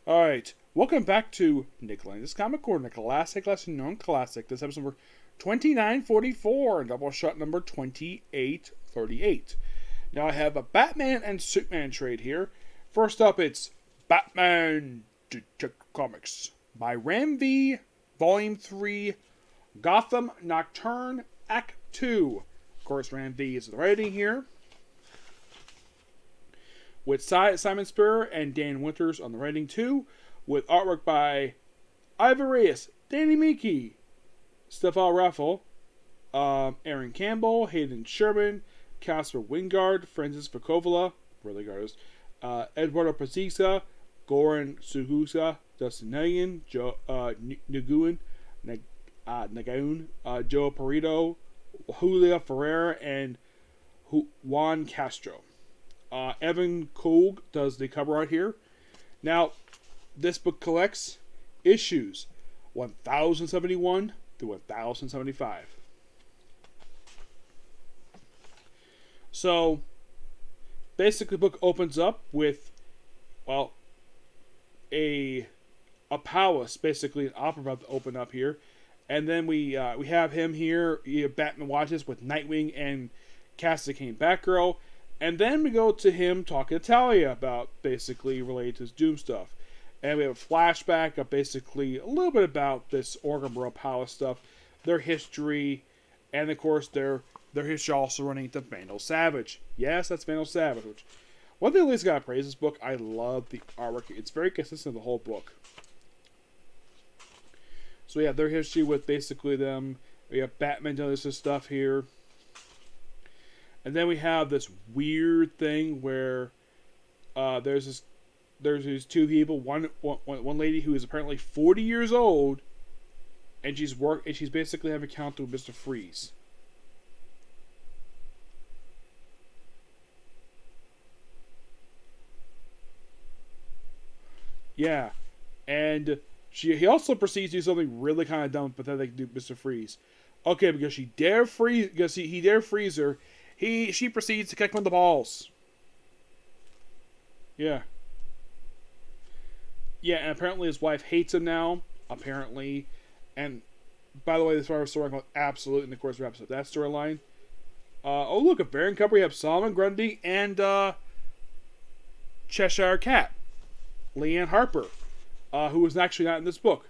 Alright, welcome back to Nick Lenz's Comic Corner, classic lesson known classic. This episode number 2944 and Doubleshot number 2838. Now I have a Batman and Superman trade here. First up, it's Batman Detective Comics by Ram V, Volume 3, Gotham, Nocturne, Act 2. Of course, Ram V is the writing here, with Simon Spurrier and Dan Winters on the writing too, with artwork by Ivan Reyes, Danny Miki, Stefan Raffel, Aaron Campbell, Hayden Sherman, Casper Wingard, Francis Vakovala, really artist, Eduardo Pazisa, Goran Sugusa, Dustin Nagan, Joe Nagaun, Joe Perito, Julia Ferreira, and Juan Castro. Evan Koog does the cover art here. Now, this book collects issues 1071 through 1075. So, basically, the book opens up with, well, a palace, basically an opera about to open up here, and then we have him here. Batman watches with Nightwing and Cassie Kane Batgirl. And then we go to him talking to Talia about basically related to his Doom stuff. And we have a flashback of basically a little bit about this Organborough Palace stuff, their history, and of course their history also running into Vandal Savage. Yes, that's Vandal Savage. Which, one thing at least I gotta praise this book, I love the artwork. It's very consistent the whole book. So we have their history with basically them. We have Batman doing this stuff here. And then we have this weird thing where there's these two people. One lady who is apparently 40 years old, and she's basically having a encounter with Mr. Freeze. Yeah, and he also proceeds to do something really kind of dumb, pathetic to Mr. Freeze. Okay, because he dare freeze her. She proceeds to kick him in the balls. Yeah. Yeah, and apparently his wife hates him now. Apparently. And, by the way, this story goes absolutely, and of course wraps up that storyline. Oh, look, a variant cover. We have Solomon Grundy and Cheshire Cat. Leanne Harper. Who was actually not in this book.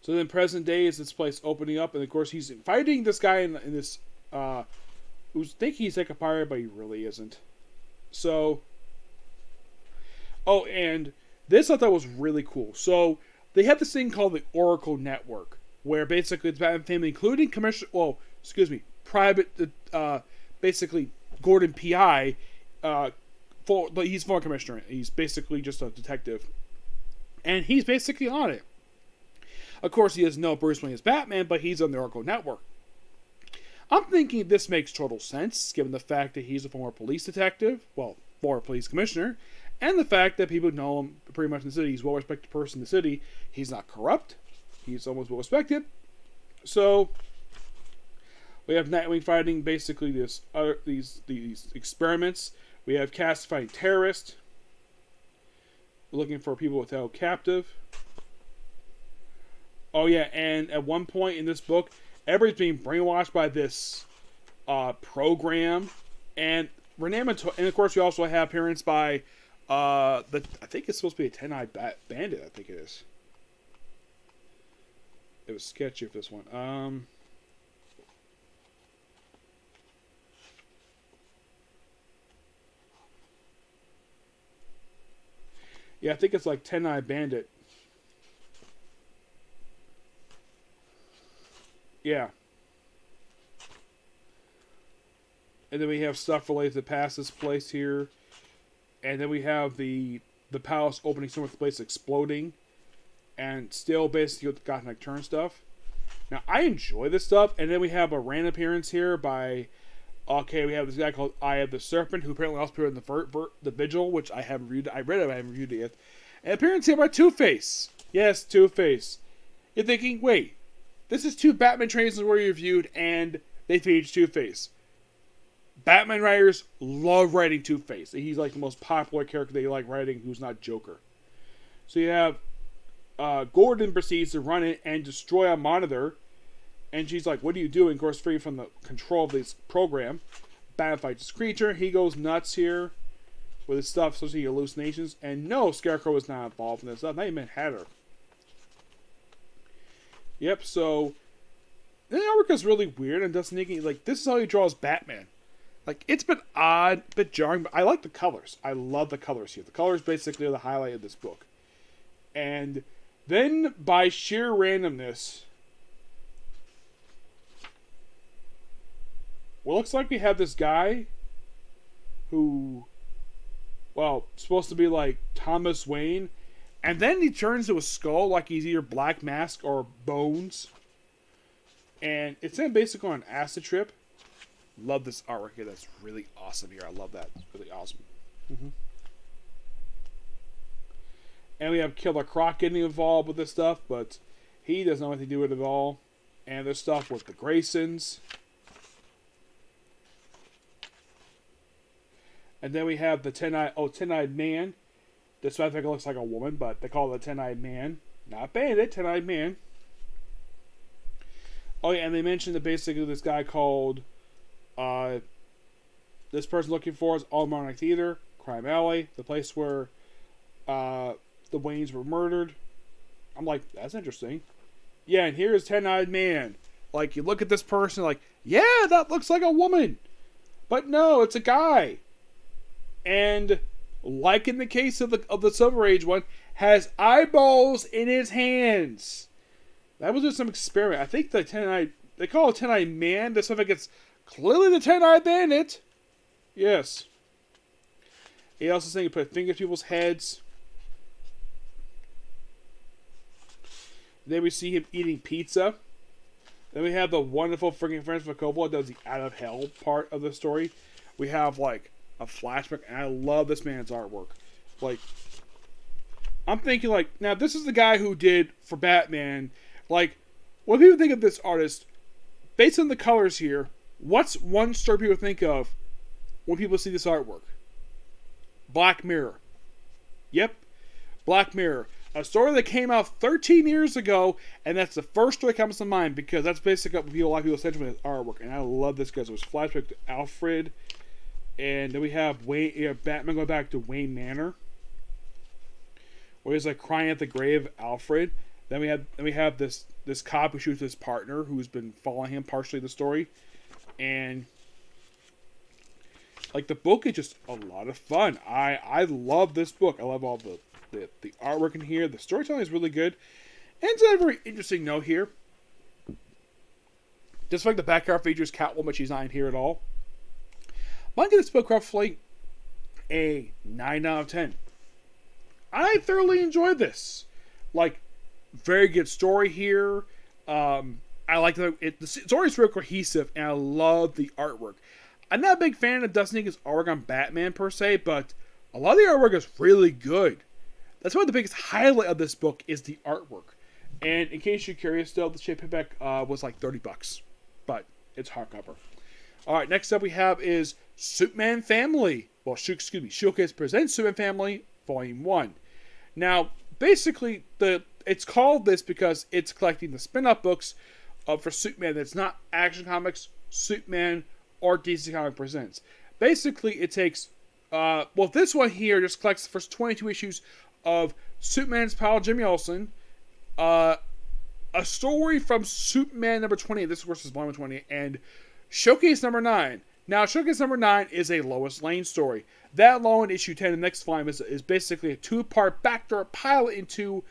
So then present day is this place opening up, and of course he's fighting this guy in this... who think he's like a pirate, but he really isn't. So, oh, and this I thought was really cool. So, they have this thing called the Oracle Network, where basically it's Batman family, including basically Gordon P.I., he's former commissioner. He's basically just a detective. And he's basically on it. Of course, he doesn't know Bruce Wayne is Batman, but he's on the Oracle Network. I'm thinking this makes total sense, given the fact that he's a former police detective, former police commissioner, and the fact that people know him pretty much in the city. He's a well-respected person in the city. He's not corrupt. He's almost well-respected. So, we have Nightwing fighting basically these experiments. We have Cass fighting terrorists. We're looking for people without captive. Oh yeah, and at one point in this book, everybody's being brainwashed by this program, and Renee and of course we also have appearance by I think it's supposed to be a 10-eyed bandit. I think it is. It was sketchy for this one. Yeah, I think it's like 10-eyed bandit. Yeah. And then we have stuff related to past this place here. And then we have the palace opening, some of the place exploding. And still basically with the Gotham Nocturne stuff. Now, I enjoy this stuff. And then we have a random appearance here by... Okay, we have this guy called Eye of the Serpent, who apparently also appeared in the Vigil, which I haven't reviewed. I read it, but I haven't reviewed it yet. And appearance here by Two-Face. Yes, Two-Face. You're thinking, wait... This is two Batman trailers where you reviewed, and they featured Two-Face. Batman writers love writing Two-Face. He's like the most popular character they like writing who's not Joker. So you have Gordon proceeds to run it and destroy a monitor. And she's like, what are you doing? Of course, free from the control of this program. Batman fights this creature. He goes nuts here with his stuff, especially hallucinations. And no, Scarecrow is not involved in this stuff. Not even Hatter. Yep, so the artwork is really weird and doesn't make like, this is how he draws Batman. Like, it's been odd, a bit jarring, but I like the colors. I love the colors here. The colors basically are the highlight of this book. And then, by sheer randomness, well, looks like we have this guy who, well, supposed to be like Thomas Wayne, and then he turns into a skull like he's either Black Mask or Bones. And it's in basically on an acid trip. Love this artwork here. That's really awesome here. I love that. It's really awesome. And we have Killer Croc getting involved with this stuff, but he doesn't know anything to do with it at all. And there's stuff with the Graysons. And then we have the Ten-Eyed Man. This one I think it looks like a woman, but they call it the Ten-Eyed Man. Not Bandit, Ten-Eyed Man. Oh yeah, and they mentioned that basically this guy called, this person looking for is Almanac Theater, Crime Alley, the place where the Waynes were murdered. I'm like, that's interesting. Yeah, and here's Ten-Eyed Man. Like, you look at this person, like, yeah, that looks like a woman. But no, it's a guy. And like in the case of the Silver Age one, has eyeballs in his hands. That was just some experiment. I think the Ten-Eyed, they call it Ten-Eyed Man. This stuff like it's clearly the Ten-Eyed Bandit. Yes. He also saying he put fingers in people's heads. Then we see him eating pizza. Then we have the wonderful freaking Francis Coppola does the Out of Hell part of the story. We have like a flashback, and I love this man's artwork. Like, I'm thinking like, now this is the guy who did for Batman. Like, when people think of this artist, based on the colors here, what's one story people think of when people see this artwork? Black Mirror. Yep, Black Mirror. A story that came out 13 years ago, and that's the first story that comes to mind because that's basically what a lot of people essentially with his artwork. And I love this because it was flashback to Alfred, and then we have Batman going back to Wayne Manor, where he's like crying at the grave of Alfred. Then we have this cop who shoots his partner who's been following him partially the story, and like the book is just a lot of fun. I love this book. I love all the artwork in here. The storytelling is really good, and it's a very interesting note here. Just like the back cover features Catwoman, she's not in here at all. But I give this book roughly a 9 out of 10. I thoroughly enjoyed this. Like, very good story here. I like the story's real cohesive, and I love the artwork. I'm not a big fan of Dustin Hick's artwork on Batman per se, but a lot of the artwork is really good. That's one of the biggest highlight of this book is the artwork. And in case you're curious, though, the trade paperback was like $30, but it's hardcover. All right, next up we have is Superman Family. Well, Showcase presents Superman Family Volume 1. Now, basically, it's called this because it's collecting the spin-off books for Superman that's not Action Comics, Superman, or DC Comics Presents. Basically, it takes, this one here just collects the first 22 issues of Superman's pal Jimmy Olsen, a story from Superman number 28, this of course is volume 20, and Showcase number 9. Now, Showcase number 9 is a Lois Lane story. That alone, issue 10, the next volume, is basically a 2-part backdoor pilot into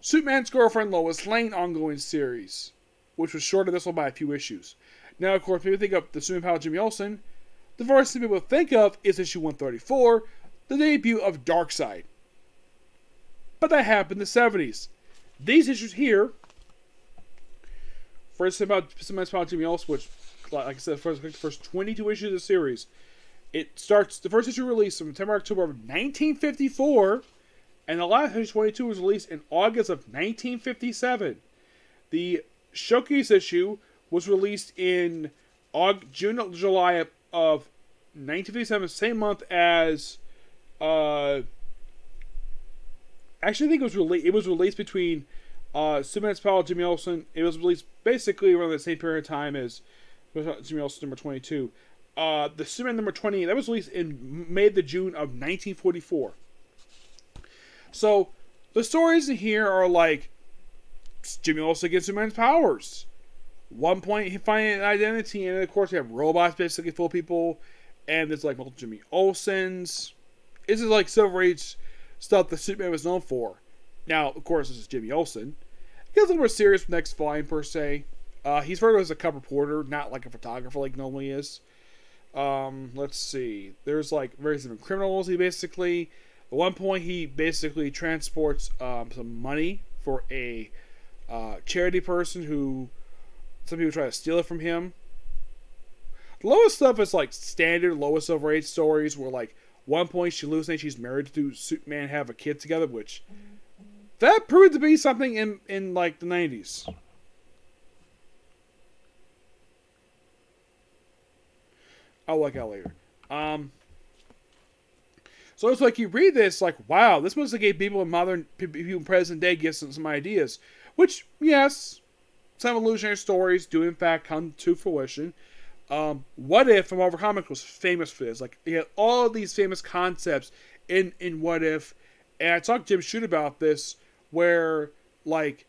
Superman's girlfriend Lois Lane ongoing series, which was shorter this one by a few issues. Now, of course, people think of the Superman pal Jimmy Olsen. The first thing people think of is issue 134, the debut of Darkseid. But that happened in the 70s. These issues here, first about Superman's pal Jimmy Olsen, which, like I said, the first 22 issues of the series. It starts, the first issue released in September, October of 1954, and the last issue 22 was released in August of 1957. The Showcase issue was released in June or July of 1957, same month as Actually, I think it was released between Superman's Pal, Jimmy Olsen. It was released basically around the same period of time as Jimmy Olsen number 22. The Superman number 20, that was released in May to June of 1944. So, the stories in here are like Jimmy Olsen gets Superman's powers. One point, he finds an identity, and of course, you have robots basically full of people, and there's like multiple Jimmy Olsens. This is like Silver Age stuff that Superman was known for. Now, of course, this is Jimmy Olsen. He gets a little more serious next volume, per se. He's referred to as a cub reporter, not like a photographer like normally is. Let's see. There's like various different criminals. At one point, he basically transports some money for a charity person who some people try to steal it from him. Lois stuff is like standard Lois Silver Age stories where like one point she hallucinates she's married to Superman, have a kid together, which that proved to be something in like the 90s. I'll look out later. So it's like you read this, like, wow, this must have gave people in present day give some ideas. Which, yes, some illusionary stories do in fact come to fruition. What If from Marvel Comics was famous for this. Like, you had all of these famous concepts in What If. And I talked to Jim Shoot about this, where, like,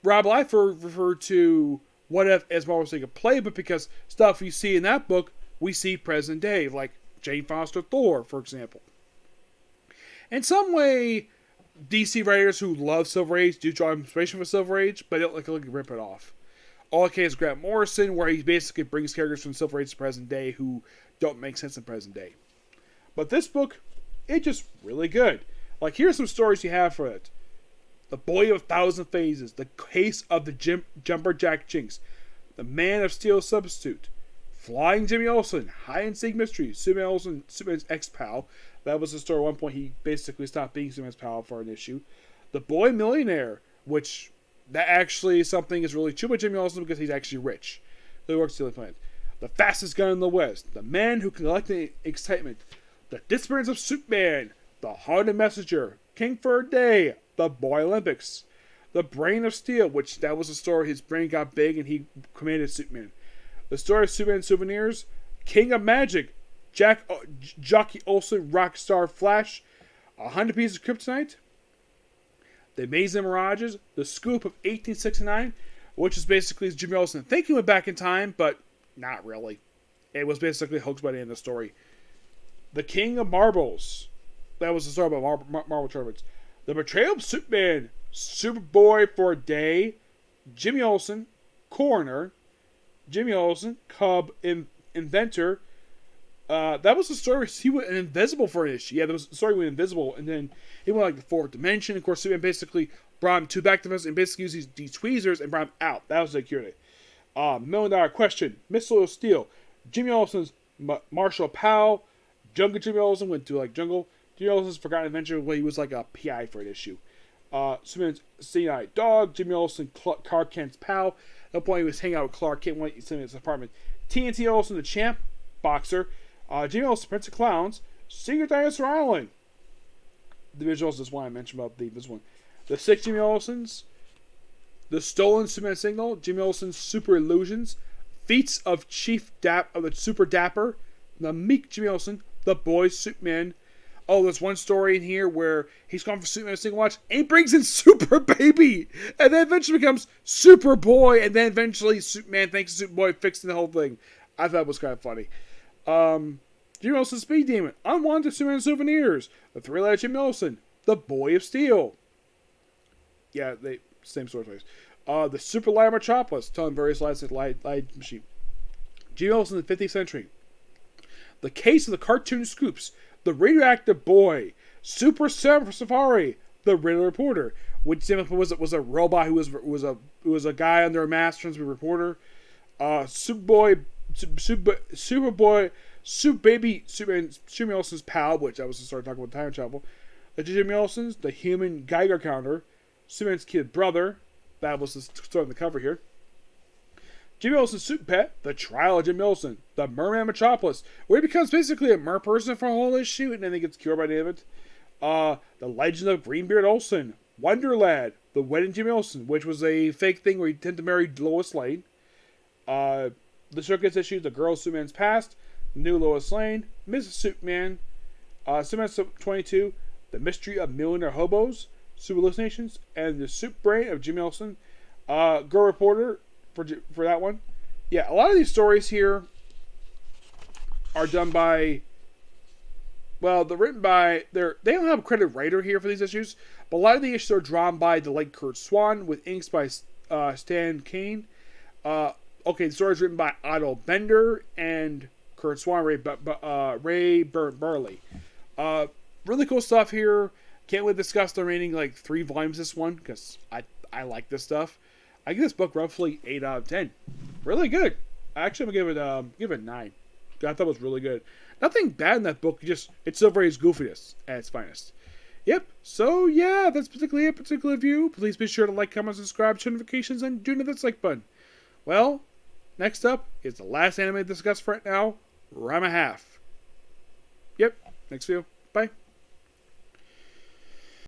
Rob Liefeld referred to What If as Marvel's State of Play, but because stuff you see in that book, we see present day, like Jane Foster Thor, for example. In some way, DC writers who love Silver Age do draw inspiration for Silver Age, but don't like rip it off. All it is Grant Morrison, where he basically brings characters from Silver Age to present day who don't make sense in present day. But this book, it's just really good. Like, here's some stories you have for it. The Boy of a Thousand Phases, The Case of the Jumperjack Jinx, The Man of Steel Substitute, Flying Jimmy Olsen, Hide and Seek Mystery, Superman Olsen, Superman's ex-pal. That was the story at one point he basically stopped being Superman's pal for an issue. The Boy Millionaire, which that actually is something is really true about Jimmy Olsen because he's actually rich. So he works at the planet. The Fastest Gun in the West, The Man Who Collected Excitement, The Disappearance of Superman, The Haunted Messenger, King for a Day, The Boy Olympics, The Brain of Steel, which that was the story his brain got big and he commanded Superman. The Story of Superman Souvenirs, King of Magic, Jockey Olsen, Rockstar Flash, 100 Pieces of Kryptonite, The Amazing Mirages, The Scoop of 1869, which is basically Jimmy Olsen thinking he went back in time, but not really. It was basically hoaxed by the end of the story. The King of Marbles, that was the story about Marvel tournaments. The Betrayal of Superman, Superboy for a Day, Jimmy Olsen, Coroner, Jimmy Olsen, Cub, Inventor. That was the story. He went invisible for an issue. Yeah, there was a story he went invisible, and then he went like the fourth dimension. Of course, Superman basically brought him to back to us and basically used these tweezers and brought him out. That was the security. $1 Million Question, Missile of Steel, Jimmy Olsen's Marshall Powell, Jungle Jimmy Olsen went to like Jungle. Jimmy Olsen's Forgotten Adventure where he was like a PI for an issue. Superman's Seeing-Eyed Dog, Jimmy Olsen, Clark Kent's pal. At one point he was hanging out with Clark Kent in his apartment. TNT Olsen, the champ boxer. Jimmy Olsen, Prince of Clowns. Secret Dinosaur Island. The visuals is why I mentioned about this one. The 6 Jimmy Olsens. The Stolen Superman Signal. Jimmy Olsen's Super Illusions. Feats of of the Super Dapper. The Meek Jimmy Olsen. The Boys Superman. Oh, there's one story in here where he's gone for Superman Single Watch and he brings in Super Baby. And then eventually becomes Super Boy. And then eventually Superman thanks Superboy fixing the whole thing. I thought it was kind of funny. Jimmy Olsen Speed Demon. Unwanted Superman Souvenirs. The 3-letter Jimmy Olsen. The Boy of Steel. Yeah, same sort of place. The Super Liar Metropolis. Telling various lies at Light Machine. Jimmy Olsen in the 50th Century. The Case of the Cartoon Scoops. The Radioactive Boy, Super Safari, The Riddler Reporter, which was a robot who was a guy under a mask trying to be a reporter. Superboy, Jimmy Olsen's pal, which I was starting talking about time travel. The Jimmy Olsen's, The Human Geiger Counter, Superman's kid brother. That was the story on the cover here. Jimmy Olsen's Super Pet, The Trial of Jimmy Olsen, The Merman Metropolis, where he becomes basically a mer person for a whole issue and then he gets cured by the end of it. The Legend of Greenbeard Olsen, Wonderlad, The Wedding Jimmy Olsen, which was a fake thing where he tended to marry Lois Lane. The Circus issue, The Girl Superman's Past, New Lois Lane, Mrs. Superman, Superman 22, The Mystery of Millionaire Hobos, Super Hallucinations, and The Soup Brain of Jimmy Olsen. Girl Reporter for that one. Yeah, a lot of these stories here are done by, well, they're written by, they don't have a credited writer here for these issues, but a lot of the issues are drawn by the late Kurt Swan with inks by Stan Kane. Okay, the story is written by Otto Bender and Kurt Swan, Ray Burley. Really cool stuff here. Can't wait to discuss the remaining 3 volumes of this one, because I like this stuff. I give this book roughly 8 out of 10. Really good. Actually, I'm gonna give it a 9. I thought it was really good. Nothing bad in that book. It celebrates goofiness at its finest. Yep. So yeah, that's particularly a particular review. Please be sure to like, comment, subscribe, turn notifications, and do the dislike button. Well, next up is the last anime to discuss for right now, Rama Half. Yep. Next video. Bye.